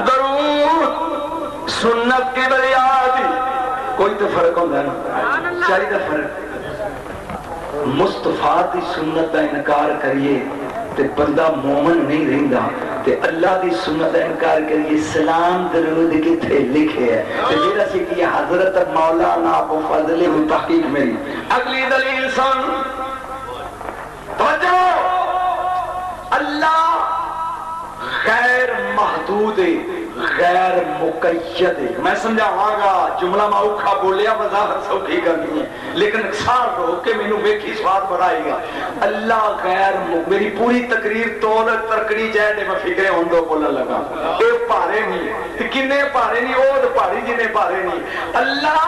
درود سنت کی بریادی کوئی تو فرق ہوندا ہے نا چاہیے فرق مصطفیٰ دی سنت دا انکار کریے تے بندہ مومن نہیں رہندا تے اللہ دی سنت انکار کریے سلام درود کتھے لکھے ہے تے جیڑا سی کہ حضرت مولانا ابو فضل تحقیق میری اگلی دلیل سن توجہ اللہ غیر محدود غیر مقید میں سمجھاواں گا جملہ میں اوکھا بولیا وضاحت سوکھی کرنی ہے لیکن اکثار رو کہ مینوں ویکھی سواد بڑھائے گا اللہ غیر میری پوری تقریر تول ترکڑی جائے دے میں فکرے ہوندو بولن لگا اے پارے نہیں کنے پارے نہیں او پہاڑی جنے پارے نہیں اللہ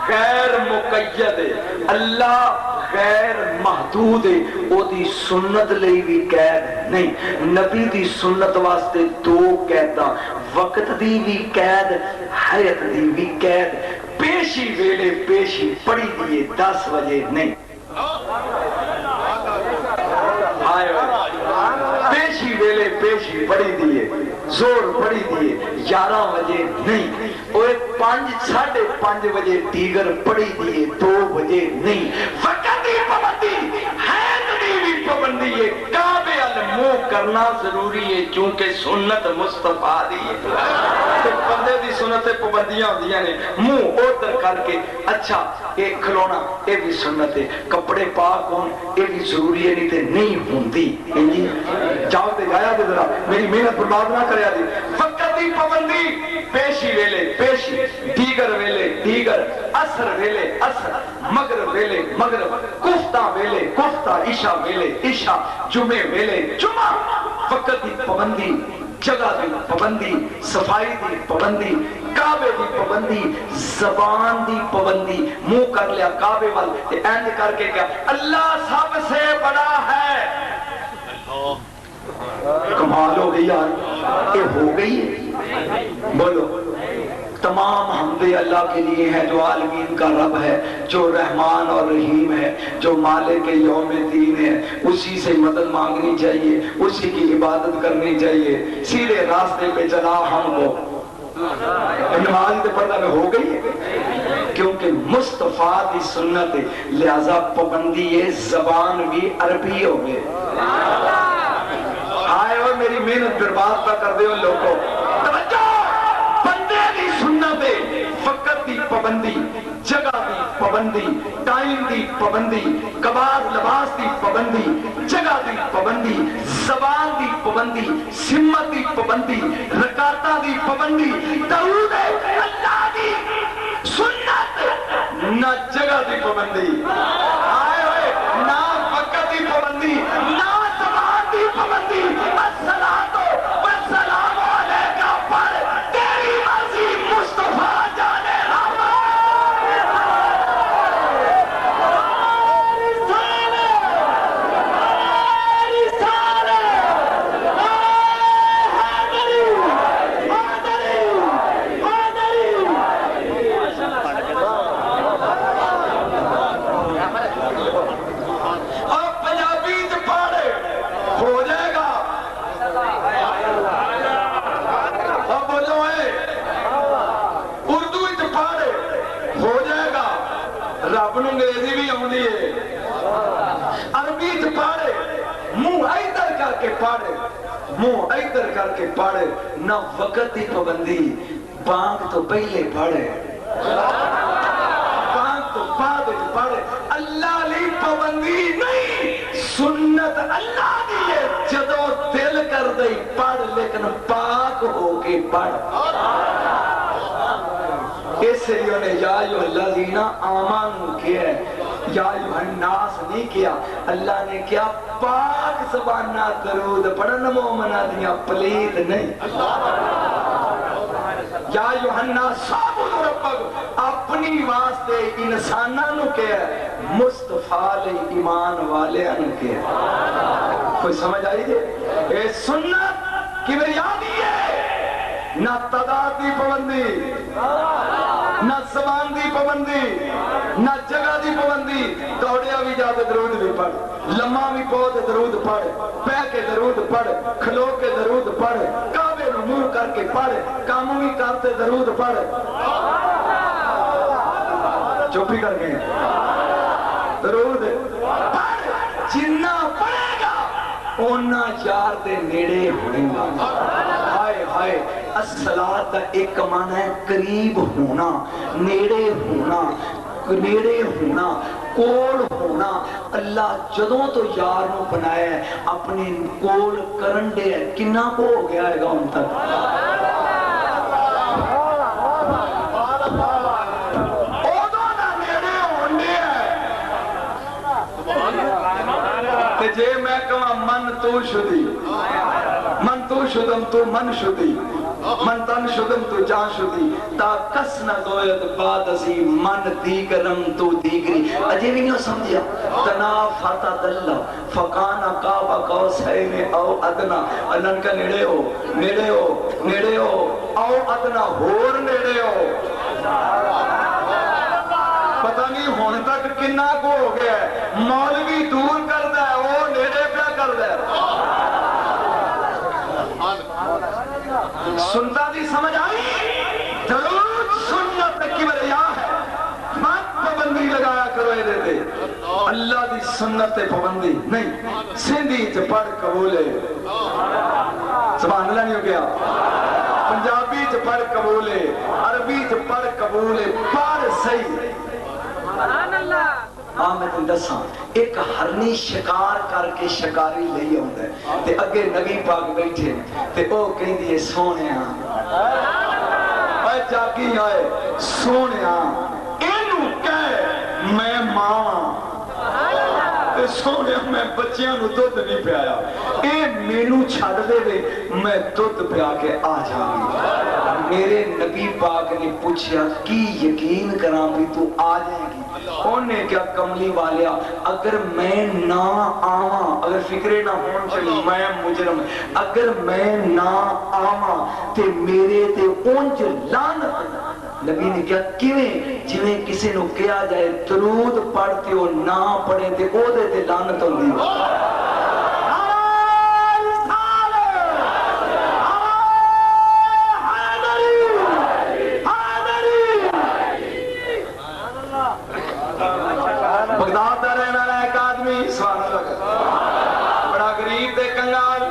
غیر مقید اللہ غیر محدود ہے او دی سنت لئی بھی قید نہیں نبی دی سنت واسطے دو قیداں وقت دی بھی قید حیات دی بھی قید پیشی ویلے پیشی پڑی دیئے 10 بجے نہیں پیشی ویلے پیشی پڑی دیئے زور پڑی دیئے 11 بجے نہیں اوے 5:30 بجے دیگر پڑی دیئے 2 بجے نہیں وقت دی پابندی حیات دی بھی پابندی ہے کعبے منہ کرنا ضروری ہے چونکہ سنت مصطفیٰ دی ہے تو بندے دی سنت پابندیاں ہوندیاں نے منہ اوتر کر کے اچھا ایک کھلونا اے بھی سنت ہے کپڑے پاک ہون اے بھی ضروری ہے نہیں تے نہیں ہوندی جی جاؤ تے جایا تے ذرا میری محنت برباد نہ کریا دی وقت دی پابندی پیشی ویلے پیشی دیگر ویلے دیگر عصر ویلے عصر مغرب ویلے مغرب کفتہ ویلے کفتہ عشاء ویلے عشاء جمعے ویلے جمعہ وقت دی پابندی جگہ دی پابندی صفائی دی پابندی کعبے دی پابندی زبان دی پابندی منہ کر لیا کعبے وال اینج کر کے کیا اللہ سب سے بڑا ہے کمال ہو گئی یار یہ ہو گئی ہے بولو تمام حمد اللہ کے لیے ہے جو عالمین کا رب ہے جو رحمان اور رحیم ہے جو مالک یوم الدین ہے اسی سے مدد مانگنی چاہیے اسی کی عبادت کرنی چاہیے سیدھے راستے پہ چلا ہم کو نماز پڑھنا میں ہو گئی ہے کیونکہ مصطفیٰ کی سنت لہذا پابندی ہے زبان بھی عربی ہو گئے آئے ہو میری محنت برباد پہ کر دے ان لوگوں توجہ بندے دی سنت وقت دی پابندی جگہ دی پابندی ٹائم دی پابندی کباز لباس دی پابندی جگہ دی پابندی زبان دی پابندی سمت دی پابندی رکعتاں دی پابندی درود اللہ دی سنت نہ جگہ دی پابندی آئے ہوئے نہ وقت دی پابندی نہ زبان دی پابندی الصلاۃ والسلام علیکہ پر تیری مرضی مصطفیٰ جانے انگریزی بھی آنی ہے عربی چ پڑھے منہ ادھر کر کے پڑھے منہ ادھر کر کے پڑھے نہ وقت کی پابندی بانگ تو پہلے پڑھے بانگ تو بعد پڑھے اللہ لی پابندی نہیں سنت اللہ دی ہے جدو دل کر دئی پڑھ لیکن پاک ہو کے پڑھ اس لیے نے یا ایھا الذین آمنوا کیا ہے یا ایھا الناس نہیں کیا اللہ نے کیا پاک زبانہ درود پڑھن مومنہ دیاں پلیت نہیں یا ایھا الناس اعبدوا ربکم اپنی واسطے انساناں نو کیا ہے مصطفیٰ لئی ایمان والیاں نو کیا ہے کوئی سمجھ آئی جی اے سنت کی میری یادی ہے نہ تعداد دی پابندی نہ زبان دی پابندی نہ جگہ دی پابندی دوڑیا بھی جا کے درود بھی پڑھ لمحہ بھی پود درود پڑھ پہ کے درود پڑھ کھلو کے درود پڑھ کعبے نو منہ کر کے پڑھ کام بھی کرتے درود پڑھ چپ ہی کر گئے درود پڑھ جنہ پڑھے گا اونا یار دے نیڑے ہونے گا. ہائے ہائے الصلاۃ دا ایک معنی ہے قریب ہونا، نیڑے ہونا، نیڑے ہونا، کول ہونا. اللہ جدوں تو یار نو بنایا ہے اپنے کول کرن دے ہے، کنا کو ہو گیا ہے گا ان تک. جے میں کہاں من تو شدی، من تو شدم تو من شدی، من تن شدم تو جان شدی، تا کس نہ دوید بعد ازی من دیگرم تو دیگری. اجے بھی نہیں سمجھیا. تنا فاتا دلہ فقانا کعبہ قوسین او ادنا. اللہ کا نیڑے ہو، نیڑے ہو، نیڑے ہو، او ادنا ہور نیڑے ہو. پتہ نہیں ہونے تک کنا کو ہو گیا ہے. مولوی دور کردا ہے، وہ نیڑے پہ کردا ہے. سنتا دی سمجھ آئی؟ درود سنت کی بریا ہے. مت پابندی لگایا کرو یہ دیتے. اللہ دی سنت پابندی نہیں. سندھی چ پڑھ قبولے، سبحان اللہ نہیں ہو گیا. پنجابی چ پڑھ قبولے، عربی چ پڑھ قبولے، پڑھ صحیح. ہاں میں تم دساں ایک ہرنی شکار کر کے شکاری لئی آندا ہے تے اگے نبی پاک بیٹھے تے او کہندی ہے سونیا اے جاگی آئے سونیا اینو کہے میں ماں تے سونیا میں بچیاں نو دودھ نہیں پیایا، اے مینو چھڈ دے وے میں دودھ پیا کے آ جاؤں. میرے نبی پاک نے پوچھا کی یقین کراں بھی تو آ جائے گی؟ انہیں کیا کملی والیا اگر میں نہ آواں، اگر فکرے نہ ہون چلی میں مجرم، اگر میں نہ آواں تے میرے تے اونج لعنت. نبی نے کیا کیویں؟ جویں کسی نو کہا جائے درود پڑھتے ہو نہ پڑھے تے او دے تے لعنت ہوندی. بغداد دا رہنے والا ایک آدمی سوال لگا بڑا غریب تے کنگال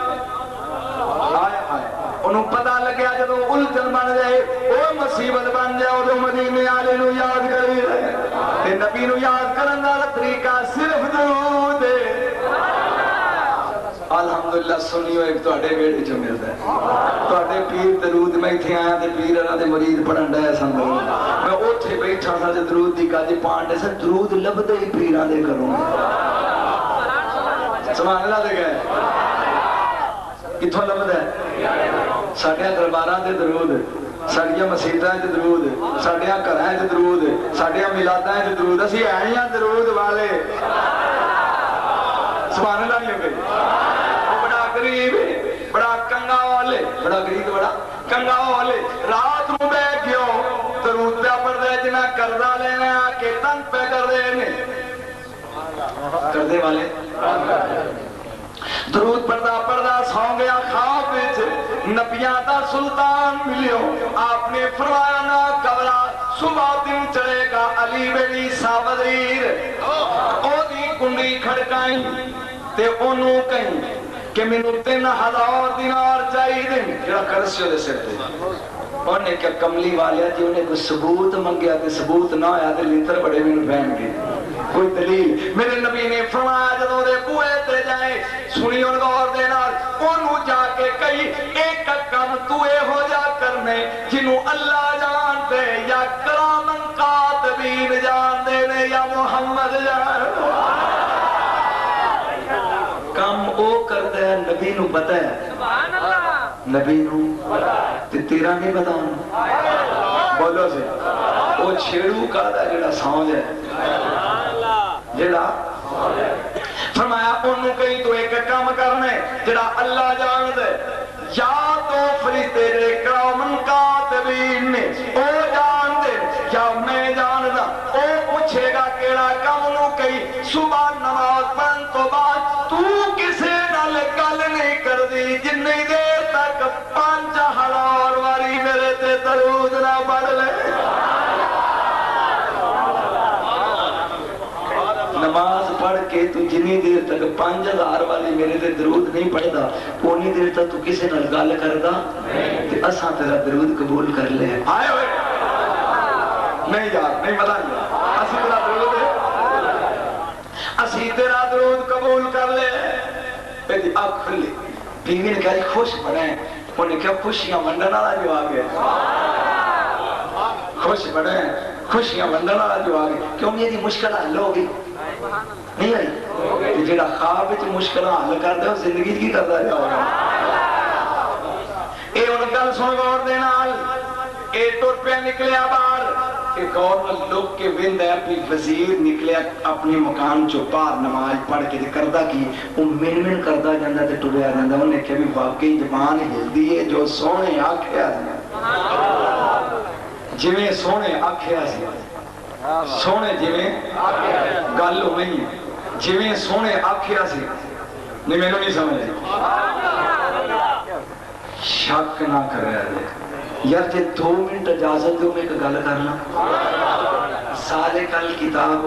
آئے آئے انہوں پتہ لگیا جب الجھن بن جائے وہ مصیبت بن جائے وہ مدینے والے نو یاد کری رہے تے نبی نو یاد کرن دا طریقہ صرف درود ہے. الحمدللہ سنیو ایک تواڈے ویڑے چ ملدا ہے. تواڈے پیر درود میں ایتھے آیا تے پیر انہاں دے مرید پڑھن ڈے سن. میں اوتھے بیٹھا سا تے درود دی گل پان ڈے سن. درود لبدے ہی پیراں دے گھروں. سبحان اللہ دے گئے کتھوں لبدا ہے؟ ساڈیاں درباراں تے درود، ساڈیاں مسجداں تے درود، ساڈیاں گھراں تے درود، ساڈیاں میلاداں تے درود. اسی ہیں ہاں درود والے. سبحان اللہ نہیں ہو گئی. بڑا غریب بڑا کنگال بڑا غریب بڑا کنگال رات نو بیٹھ گیا درود پہ پڑھ دے جنہ قرضہ لینے آ کے تنگ پہ کر دے نے قرضے والے درود پڑھدا سو گیا خواب وچ نبیاں دا سلطان ملیو. آپ نے فرمایا نہ گھبرا صبح دن چڑھے گا علی بن عیسیٰ وزیر او دی کنڈی کھڑکائیں تے انہوں کہیں کہ مینوں 3000 دینار چاہیے جڑا قرض سی دے سر تے. انہیں کیا کملی والیا جی انہیں کوئی ثبوت منگیا تے ثبوت نہ آیا تے لتر بڑے مینوں پہن گئے کوئی دلیل. میرے نبی نے فرمایا جدوں دے بوئے تے جائے سنی ان غور دے نال اونوں جا کے کئی ایک کم تو اے ہو جا کرنے جنوں اللہ جان دے یا کرامن کاتبین جان دے نے یا محمد جان کم او کردا ہے نبی نو پتہ ہے. سبحان اللہ. نبی نو تے تیرا نہیں پتہ. بولو سے او چھیڑو کادا جڑا سمجھ ہے جڑا فرمایا انہوں کہیں تو ایک کام کرنے جڑا اللہ جان دے یا تو فرشتے جڑے کرامن کاتبین نے او جان دے یا میں جان دا او پوچھے گا کیڑا کام نو کہیں صبح نماز پڑھن تو بعد تو کسے نال گل نہیں کر دی جنی دیر تک 5000 واری میرے تے درود نہ پڑھ لے. نماز پڑھ کے تو جنی دیر تک 5000 والی میرے تے درود نہیں پڑھدا اونی دیر تک تو کسے نال گل کردا تے اساں تیرا درود قبول کر لے آئے ہوئے نہیں یار نہیں پتا اسی تیرا درود اسی تیرا درود قبول کر لے پہلی آنکھ کھلی بیوی نے کہا خوش بنے انہیں کہا خوشیاں ونڈن والا جو آ گیا خوش بنے خوشیاں ونڈن والا جو آ گیا کیوں میری مشکل حل ہو گئی نہیں آئی جیڑا خواب وچ مشکل حل کر دے زندگی کی کردا جاؤ گا اے ان گل سن غور دے نال اے ٹر پیا نکلیا باہر ایک اور لوگ کے وند ہے اپنی وزیر نکلیا اپنی مکان چو باہر نماز پڑھ کے کردہ کی وہ من من کردہ جاندہ تے ٹریا جاندہ انہوں نے کہا بھی واقعی زبان ہلدی ہے جو سونے آکھیا سی جویں سونے آکھیا سی سونے جویں گل ہوئی جویں سونے آکھیا سی نہیں میں نہیں سمجھ شک نہ کرے یار جے 2 منٹ اجازت دو میں ایک گل کرنا سارے کل کتاب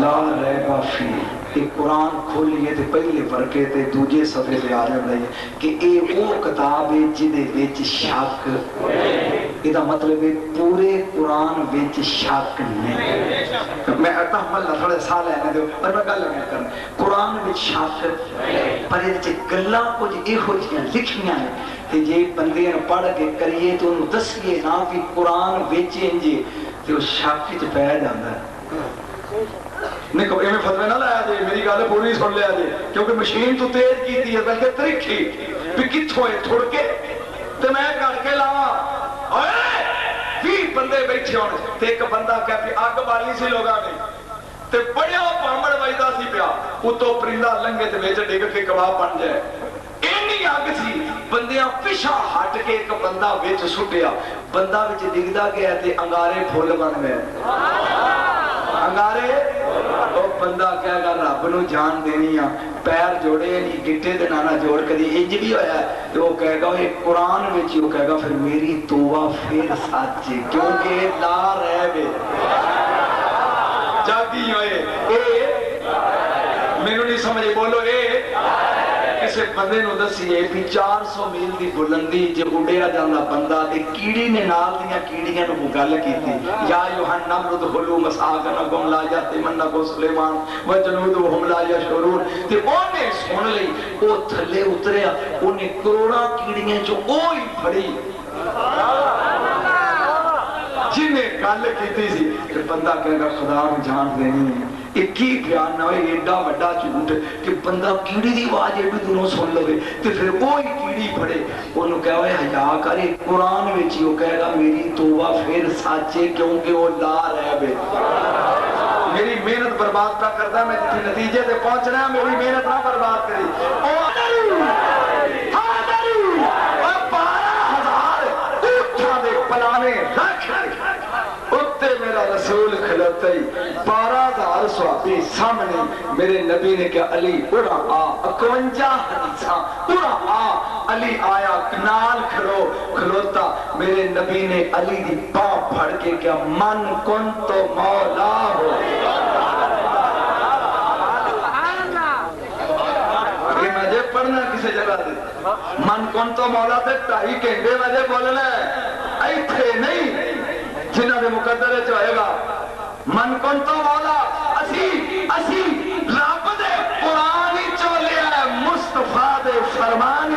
لا ریبا فی ایک قرآن کھولیے تے پہلے ورقے تے دوجے صفحے تے آ جائے کہ اے وہ کتاب ہے جدے وچ شک یہ مطلب ہے پورے قرآن وچ شک نہیں میں تحمل نہ تھوڑے سال ہے دو پر میں گل نہیں کرنا قرآن وچ شک پر یہ گلاں کچھ ایہو جیاں لکھیاں ہیں کہ جے بندے نے پڑھ کے کریے تو انہوں دسیے نا کہ قرآن وچ انجے تے وہ شک وچ پہ جاندا ہے نہیں کبھی میں فتوے نہ لایا جے میری گل پوری سن لیا جے کیونکہ مشین تو تیز کیتی ہے بلکہ ترکھی بھی کتھوں ہے تھوڑ کے تے میں کر کے لاواں اوئے 20 بندے بیٹھے ہونے تے ایک بندہ کہہ پہ آگ بالی سی لوگاں نے تے بڑیا پامڑ وجدا سی پیا اتوں پرندہ لنگے تے وچ ڈگ کے کباب بن جائے اینی آگ سی بندیاں پیچھا ہٹ کے ایک بندہ وچ سٹیا بندہ وچ ڈگدا گیا تے انگارے پھول بن گئے انگارے وہ بندہ کہے گا رب نو جان دینی ہے پیر جوڑے نہیں گٹے دے نانا جوڑ کدی انج بھی ہویا ہے تو وہ کہے گا یہ قرآن وچ وہ کہے گا پھر میری توبہ پھر سچ کیونکہ لا رہ بے جاگی ہوئے اے میں نہیں سمجھے بولو اے کسے بندے نو دسیے بھی 400 میل دی بلندی جے اڈیا جانا بندہ تے کیڑی نے نال دیاں کیڑیاں نو گل کیتی یا یوحنا نمرود خلو مساغنکم لا یاتمنکم سلیمان وجنودہم لا یشعرون تے اونے سن لئی او تھلے اتریا اونے کروڑاں کیڑیاں چوں اوہی پھڑی جنہیں گل کیتی سی کہ بندہ کہے گا خدا نو جان دینی ہے ایک ہی بیان نہ ہوئے ایڈا وڈا جھوٹ کہ بندہ کیڑی دی آواز ایڈی دونوں سن لوے تو پھر وہی کیڑی پڑے انہوں کہا ہوئے حیا کرے قرآن وچ وہ کہے گا میری توبہ پھر سچے کیونکہ وہ لا رہ بے میری محنت برباد کا کرتا میں جتنے نتیجے تے پہنچنا ہے میری محنت نہ برباد کری اور 12,000 اٹھا دے پلانے رکھ اتے میرا رسول کھلوتا ہی 12,000 صحابی سامنے میرے نبی نے کہا علی اڑا آ 51 حدیثاں اڑا آ علی آیا کنال کھلوتا میرے نبی نے علی دی پاں پھڑ کے کہا من کن تو مولا ہو یہ مجھے پڑھنا کسے جگہ دے من کن تو مولا تے 2.5 گھنٹے مجھے بولنا ہے ایتھے نہیں جنہاں دے مقدرے چاہے گا من کن تو مولا اسی رب دے قرآن ہی چولے ہے مصطفیٰ دے فرمان